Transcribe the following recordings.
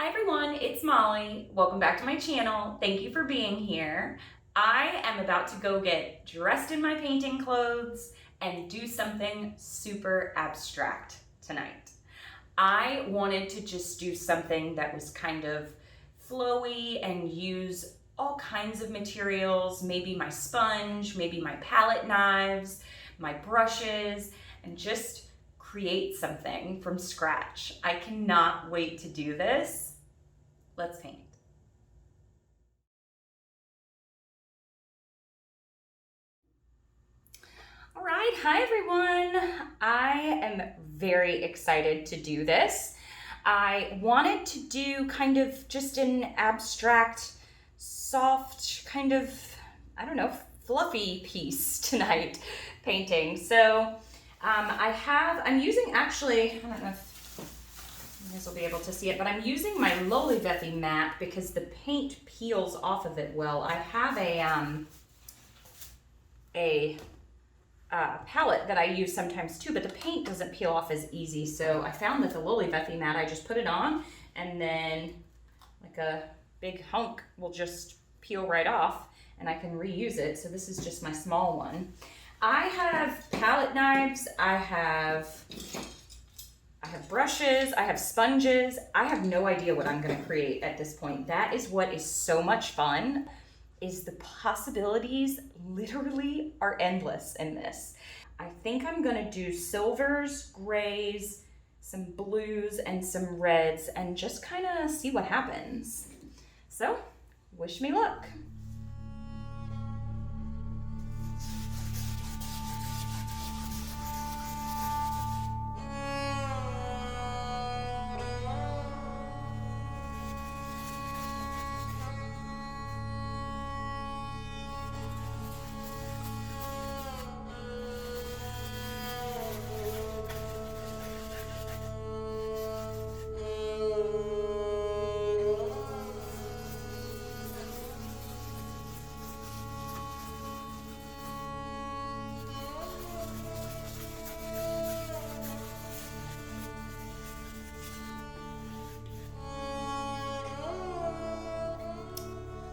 Hi everyone, it's Molly. Welcome back to my channel. Thank you for being here. I am about to go get dressed in my painting clothes and do something super abstract tonight. I wanted to just do something that was kind of flowy and use all kinds of materials, maybe my sponge, maybe my palette knives, my brushes, and just create something from scratch. I cannot wait to do this. Let's paint. All right, hi everyone. I am very excited to do this. I wanted to do kind of just an abstract, soft, kind of, I don't know, fluffy piece tonight painting. So I'm using actually, I don't know if you guys will be able to see it, but I'm using my Lolivethi mat because the paint peels off of it well. I have a palette that I use sometimes too, but the paint doesn't peel off as easy. So I found that the Lolivethi mat, I just put it on and then like a big hunk will just peel right off and I can reuse it. So this is just my small one. I have palette knives, I have brushes, I have sponges. I have no idea what I'm gonna create at this point. That is what is so much fun, is the possibilities literally are endless in this. I think I'm gonna do silvers, grays, some blues, and some reds, and just kinda see what happens. So, wish me luck.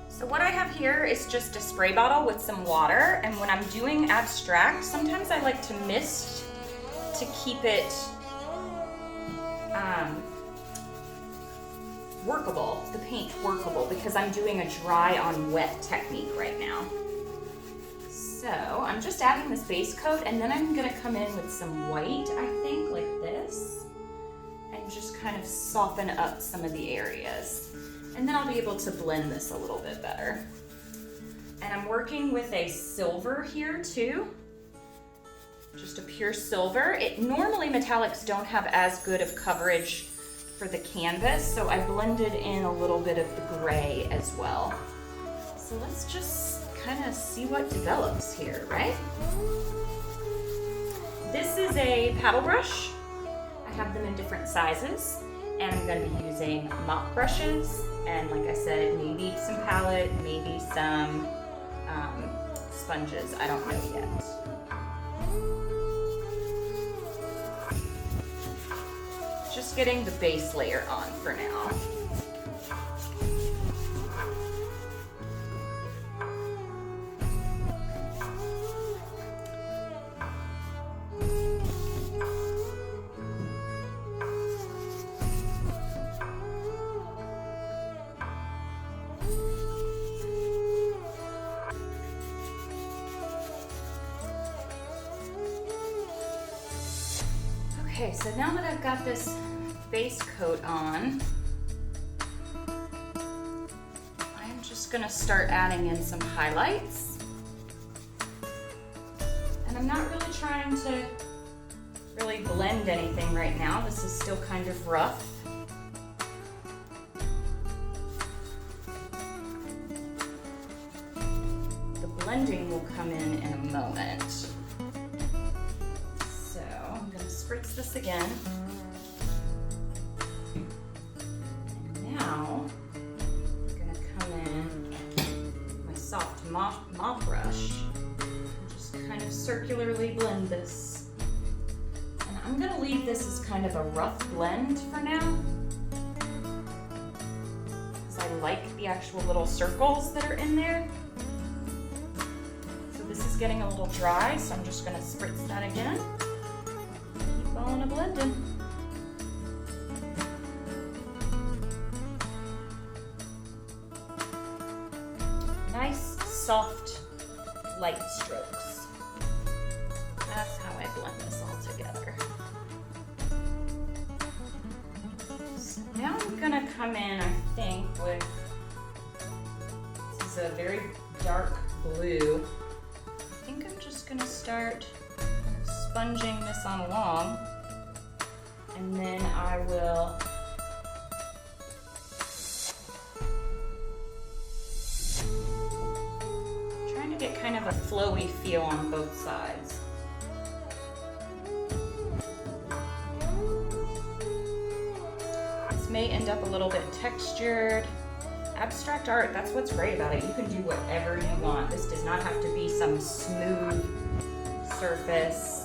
So what I have here is just a spray bottle with some water, and when I'm doing abstract, sometimes I like to mist to keep it workable, the paint workable, because I'm doing a dry on wet technique right now. So I'm just adding this base coat, and then I'm gonna come in with some white, I think, like this, and just kind of soften up some of the areas. And then I'll be able to blend this a little bit better. And I'm working with a silver here too, just a pure silver. Normally metallics don't have as good of coverage for the canvas, so I blended in a little bit of the gray as well. So let's just kind of see what develops here, right? This is a paddle brush. I have them in different sizes, and I'm going to be using mop brushes, and like I said, maybe some palette, maybe some sponges, I don't know yet. Just getting the base layer on for now. Okay, so now that I've got this base coat on, I'm just gonna start adding in some highlights. And I'm not really trying to really blend anything right now. This is still kind of rough. The blending will come in a moment. Spritz this again. And now I'm gonna come in with my soft mop brush and just kind of circularly blend this. And I'm gonna leave this as kind of a rough blend for now. like the actual little circles that are in there. So this is getting a little dry, so I'm just gonna spritz that again. Keep on a blending. Nice, soft, light strokes. That's how I blend this all together. So now I'm gonna come in, I think, with, this is a very dark blue. I think I'm just gonna start kind of sponging this on along, and then I will get kind of a flowy feel on both sides. This may end up a little bit textured. Abstract art, that's what's great about it. You can do whatever you want. This does not have to be some smooth surface.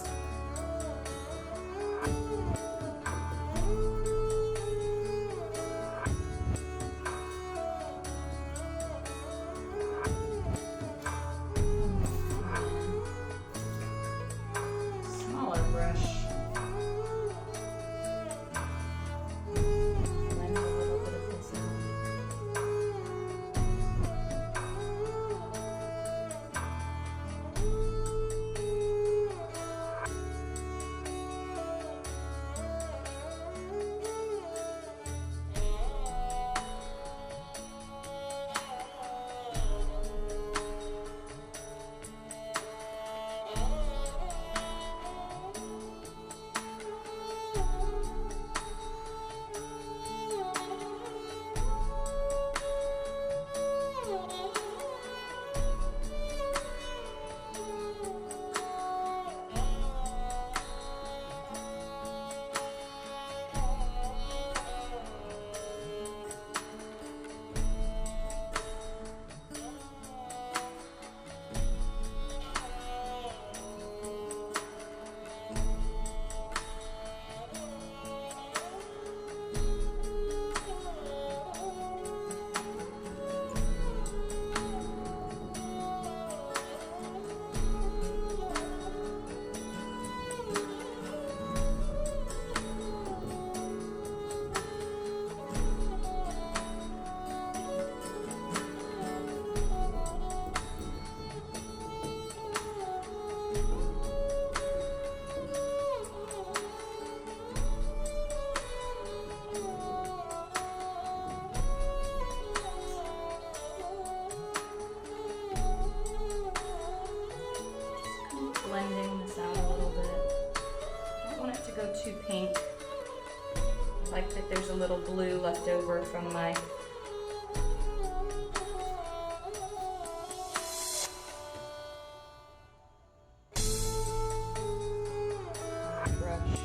Blending this out a little bit. I don't want it to go too pink. I like that there's a little blue left over from my brush.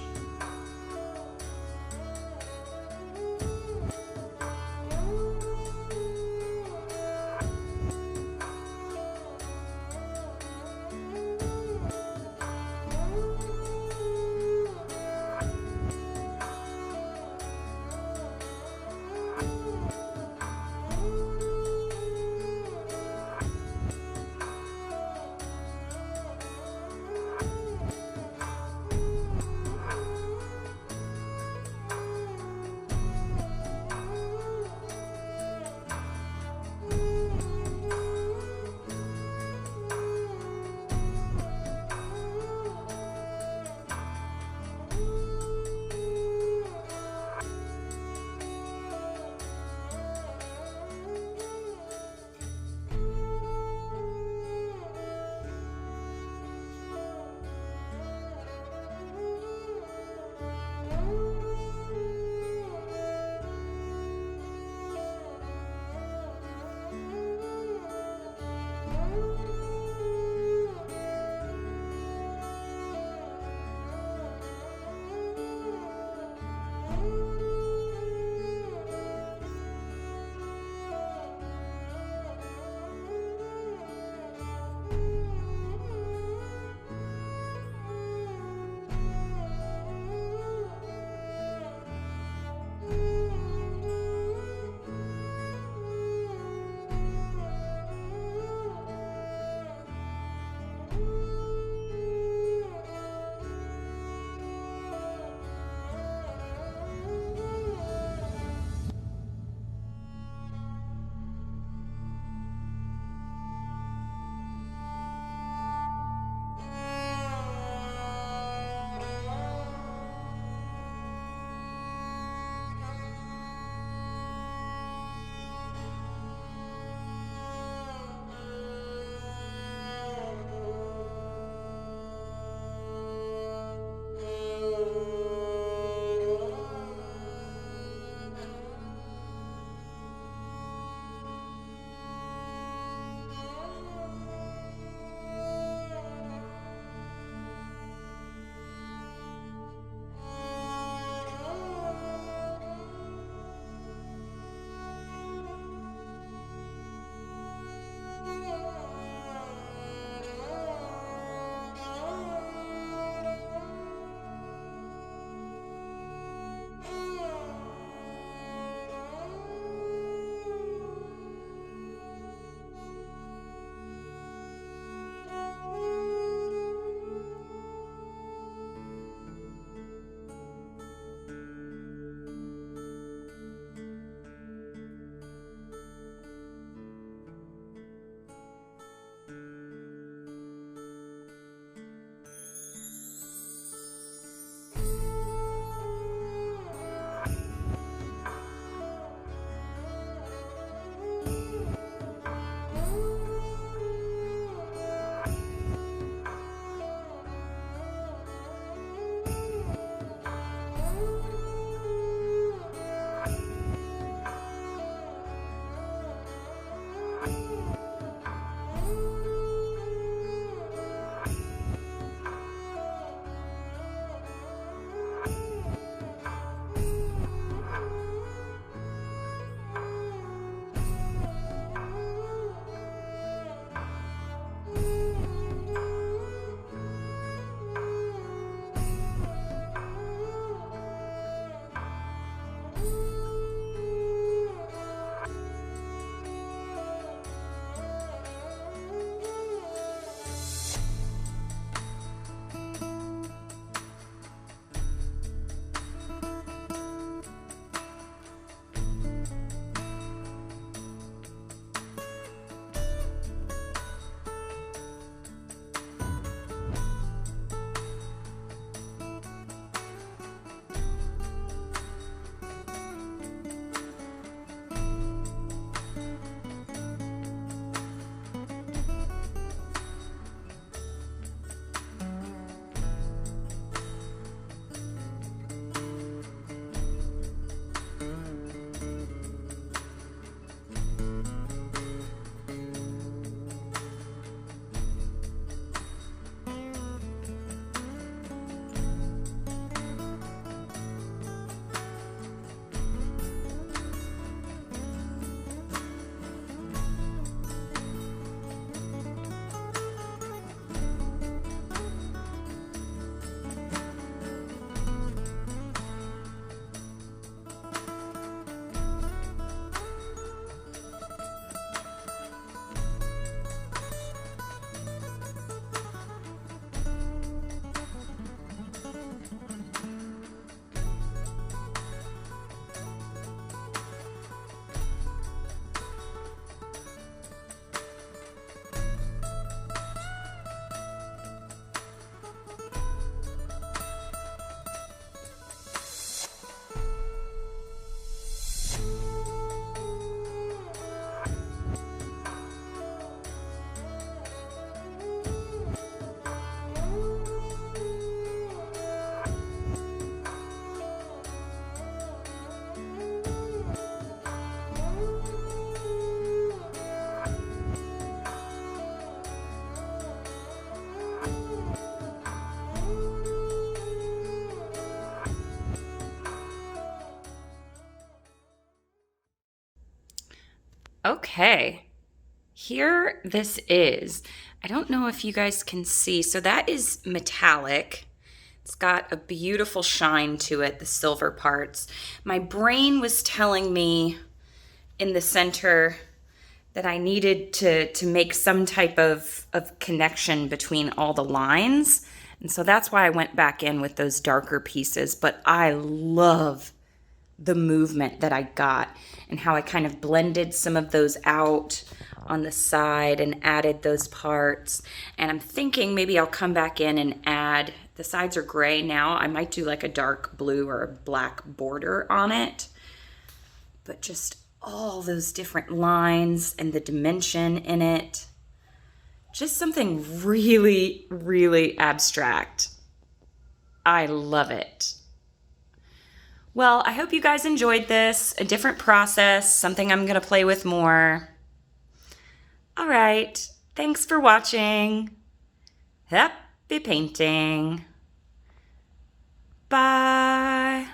Okay, here this is. I don't know if you guys can see. So that is metallic. It's got a beautiful shine to it, the silver parts. My brain was telling me in the center that I needed to make some type of connection between all the lines. And so that's why I went back in with those darker pieces. But I love the movement that I got and how I kind of blended some of those out on the side and added those parts. And I'm thinking maybe I'll come back in and add, the sides are gray now. I might do like a dark blue or a black border on it. But just all those different lines and the dimension in it. Just something really, really abstract. I love it. Well, I hope you guys enjoyed this. A different process, something I'm going to play with more. All right. Thanks for watching. Happy painting. Bye.